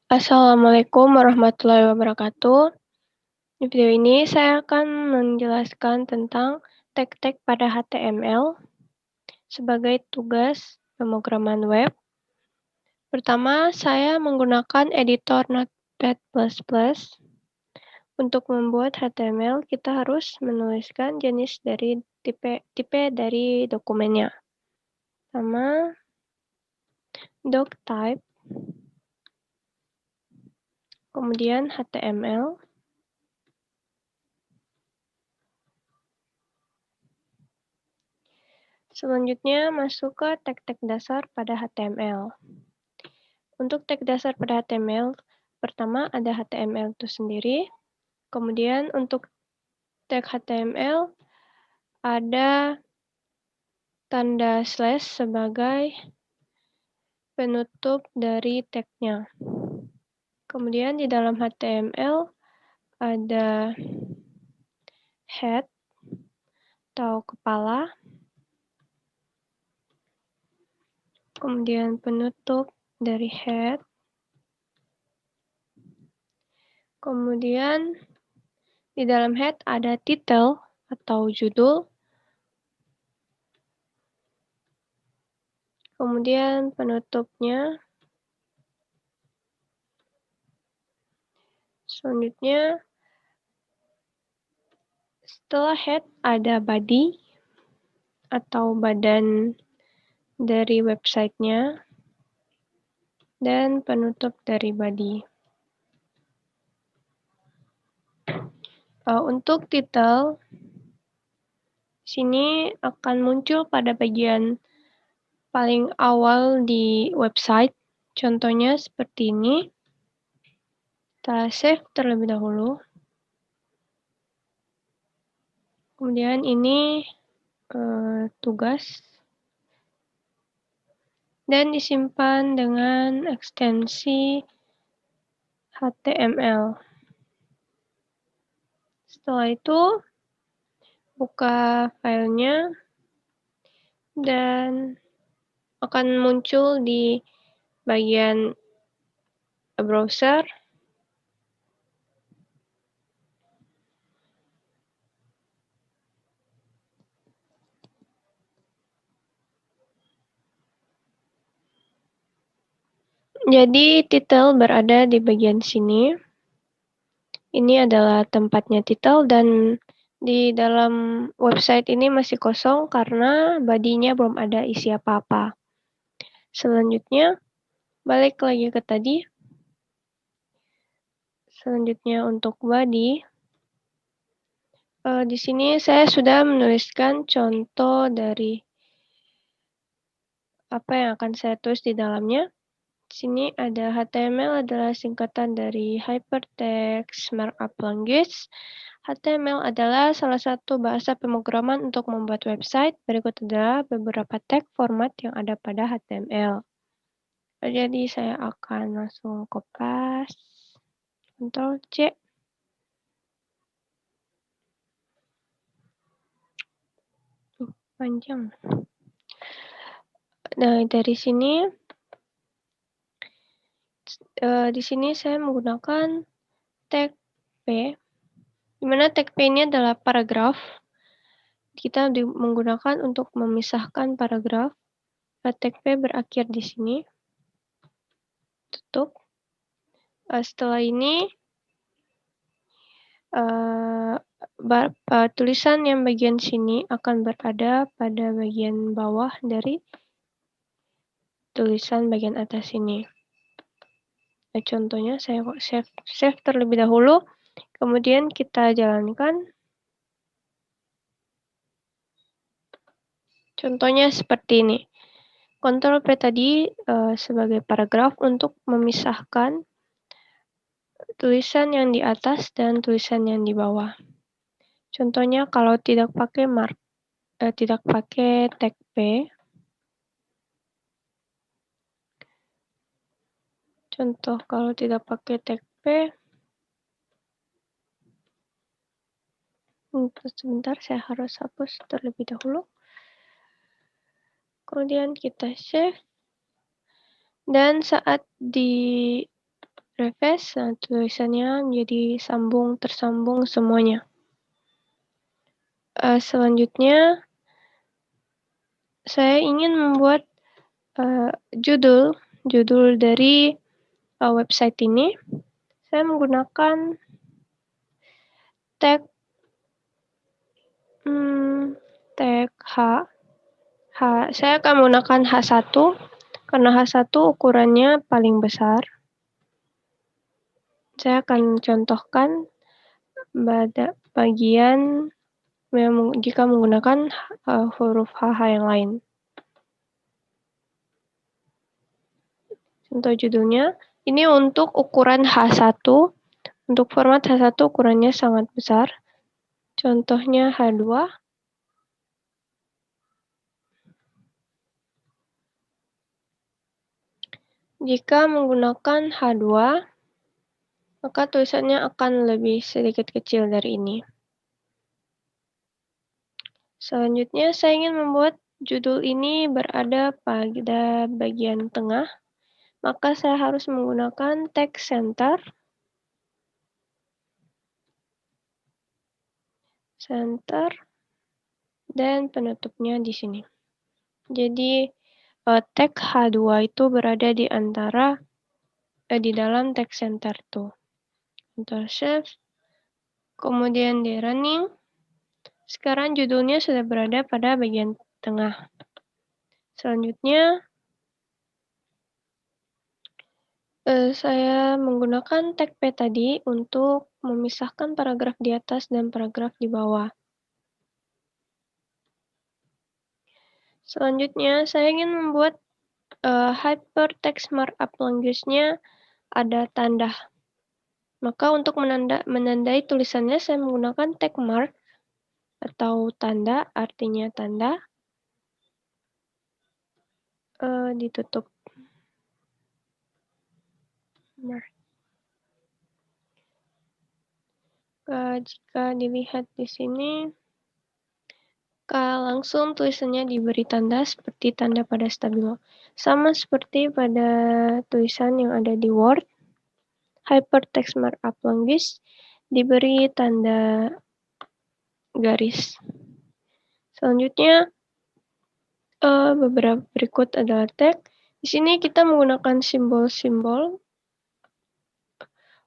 Assalamualaikum warahmatullahi wabarakatuh. Di video ini saya akan menjelaskan tentang tag-tag pada HTML sebagai tugas pemrograman web. Pertama, saya menggunakan editor Notepad++. Untuk membuat HTML, kita harus menuliskan jenis dari tipe dari dokumennya. Pertama, doctype, kemudian HTML. Selanjutnya, masuk ke tag-tag dasar pada HTML. Untuk tag dasar pada HTML, pertama ada HTML itu sendiri. Kemudian untuk tag HTML ada tanda slash sebagai penutup dari tagnya. Kemudian di dalam HTML ada head atau kepala. Kemudian penutup dari head. Kemudian di dalam head ada title atau judul. Kemudian penutupnya. Selanjutnya, setelah head ada body atau badan dari websitenya dan penutup dari body. Untuk title, sini akan muncul pada bagian paling awal di website. Contohnya seperti ini. Kita save terlebih dahulu. Kemudian ini tugas. Dan disimpan dengan ekstensi HTML. Setelah itu, buka filenya dan akan muncul di bagian browser. Jadi title berada di bagian sini. Ini adalah tempatnya title dan di dalam website ini masih kosong karena body-nya belum ada isi apa-apa. Selanjutnya, balik lagi ke tadi. Selanjutnya untuk body. Di sini saya sudah menuliskan contoh dari apa yang akan saya tulis di dalamnya. Di sini ada HTML adalah singkatan dari Hypertext Markup Language. HTML adalah salah satu bahasa pemrograman untuk membuat website. Berikut adalah beberapa tag format yang ada pada HTML. Jadi saya akan langsung copy, Ctrl C. Panjang. Nah, dari sini di sini saya menggunakan tag P, di mana tag P ini adalah paragraf. Kita menggunakan untuk memisahkan paragraf. Tag P berakhir di sini. Tutup. Setelah ini, tulisan yang bagian sini akan berada pada bagian bawah dari tulisan bagian atas ini. Nah, contohnya saya save terlebih dahulu, kemudian kita jalankan. Contohnya seperti ini. Ctrl P tadi sebagai paragraf untuk memisahkan tulisan yang di atas dan tulisan yang di bawah. Contohnya kalau tidak pakai tag P. Contoh kalau tidak pakai tag P. Sebentar, saya harus hapus terlebih dahulu. Kemudian kita save. Dan saat di refresh, tulisannya menjadi tersambung semuanya. Selanjutnya, saya ingin membuat judul dari website ini. Saya menggunakan tag H. Saya akan menggunakan H1 karena H1 ukurannya paling besar. Saya akan contohkan pada bagian jika menggunakan huruf HH yang lain. Contoh judulnya, ini untuk ukuran H1. Untuk format H1 ukurannya sangat besar. Contohnya H2. Jika menggunakan H2, maka tulisannya akan lebih sedikit kecil dari ini. Selanjutnya, saya ingin membuat judul ini berada pada bagian tengah, maka saya harus menggunakan tag center, dan penutupnya di sini. Jadi, tag H2 itu berada di dalam tag center tuh. Ctrl Shift, kemudian di running. Sekarang judulnya sudah berada pada bagian tengah. Selanjutnya, saya menggunakan tag P tadi untuk memisahkan paragraf di atas dan paragraf di bawah. Selanjutnya, saya ingin membuat hypertext markup language-nya ada tanda. Maka untuk menandai tulisannya, saya menggunakan tag mark atau tanda, artinya tanda, ditutup. Jika dilihat di sini, langsung tulisannya diberi tanda seperti tanda pada stabilo. Sama seperti pada tulisan yang ada di Word, hypertext markup language diberi tanda garis. Selanjutnya, beberapa berikut adalah tag. Di sini kita menggunakan simbol-simbol.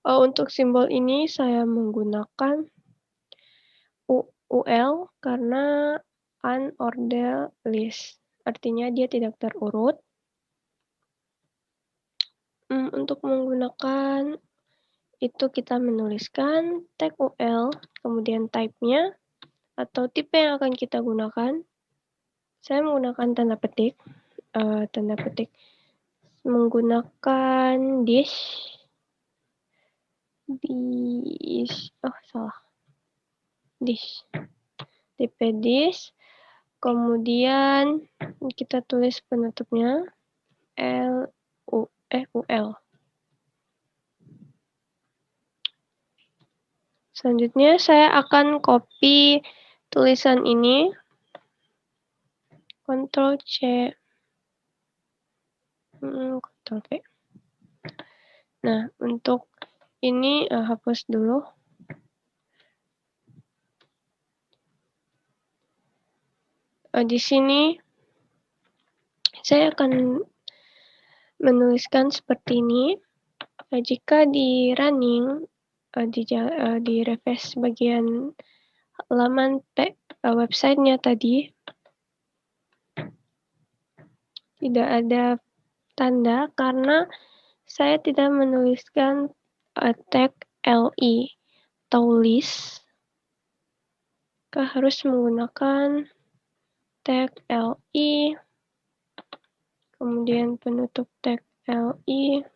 Untuk simbol ini saya menggunakan UL karena unordered list. Artinya dia tidak terurut. Untuk menggunakan itu kita menuliskan tag UL, kemudian type-nya atau tipe yang akan kita gunakan. Saya menggunakan tanda petik menggunakan dish, tipe dish, kemudian kita tulis penutupnya UL. Selanjutnya saya akan copy tulisan ini, Ctrl C, Ctrl V. Nah, untuk ini hapus dulu. Di sini saya akan menuliskan seperti ini. Jika di running, di refresh bagian halaman websitenya tadi, tidak ada tanda karena saya tidak menuliskan tag LI atau list. Kita harus menggunakan tag LI, kemudian penutup tag LI.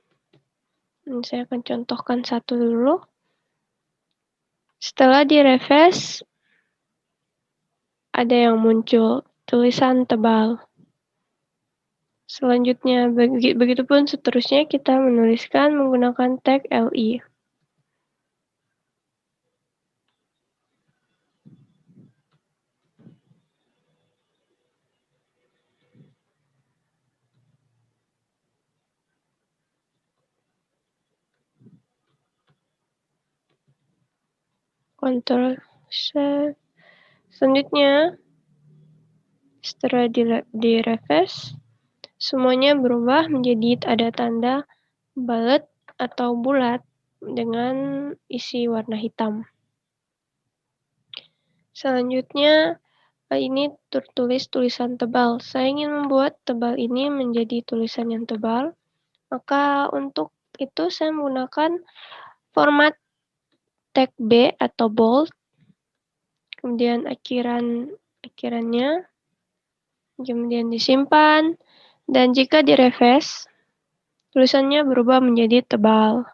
Saya akan contohkan satu dulu. Setelah di-refresh, ada yang muncul tulisan tebal. Selanjutnya, begitupun seterusnya kita menuliskan menggunakan tag LI. Ctrl C. Selanjutnya, setelah di-refresh, semuanya berubah menjadi ada tanda bulat atau bulat dengan isi warna hitam. Selanjutnya, ini tertulis tulisan tebal. Saya ingin membuat tebal ini menjadi tulisan yang tebal, maka untuk itu saya menggunakan format tag B atau bold, kemudian akhirannya, kemudian disimpan, dan jika di-refresh, tulisannya berubah menjadi tebal.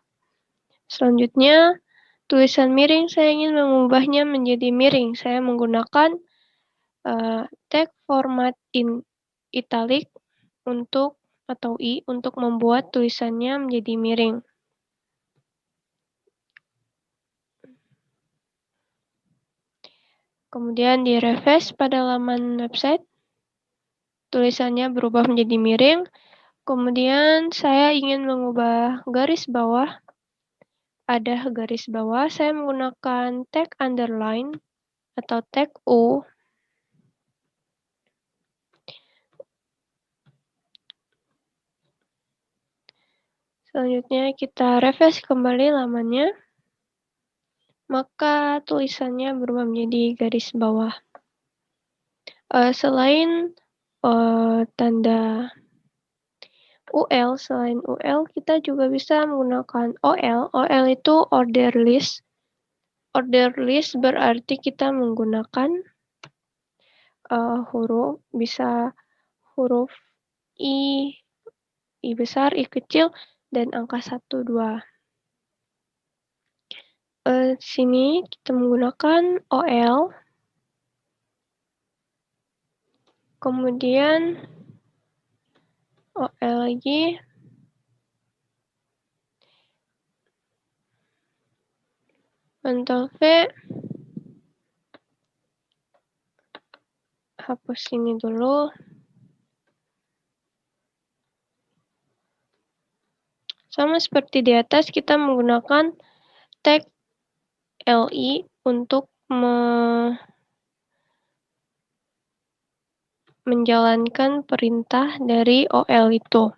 Selanjutnya, tulisan miring saya ingin mengubahnya menjadi miring. Saya menggunakan tag format italic atau I untuk membuat tulisannya menjadi miring. Kemudian di-refresh pada laman website, tulisannya berubah menjadi miring. Kemudian saya ingin mengubah garis bawah. Ada garis bawah, saya menggunakan tag underline atau tag U. Selanjutnya kita refresh kembali lamannya, maka tulisannya berubah menjadi garis bawah. Selain tanda UL, selain UL kita juga bisa menggunakan OL. OL itu order list. Order list berarti kita menggunakan bisa huruf I besar, I kecil, dan angka 1, 2. Sini kita menggunakan OL. Kemudian OL lagi. Ctrl V. Hapus ini dulu. Sama seperti di atas, kita menggunakan tag LI untuk menjalankan perintah dari OL itu.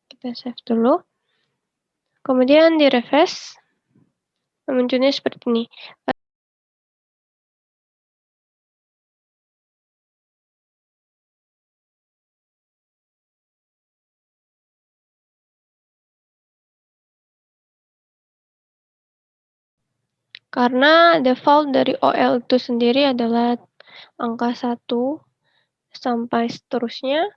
Kita save dulu. Kemudian di-refresh. Munculnya seperti ini. Karena default dari OL itu sendiri adalah angka 1 sampai seterusnya,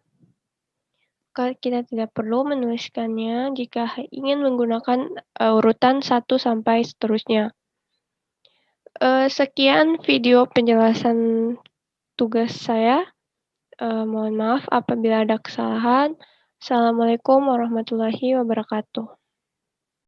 kita tidak perlu menuliskannya jika ingin menggunakan urutan 1 sampai seterusnya. Sekian video penjelasan tugas saya. Mohon maaf apabila ada kesalahan. Assalamualaikum warahmatullahi wabarakatuh.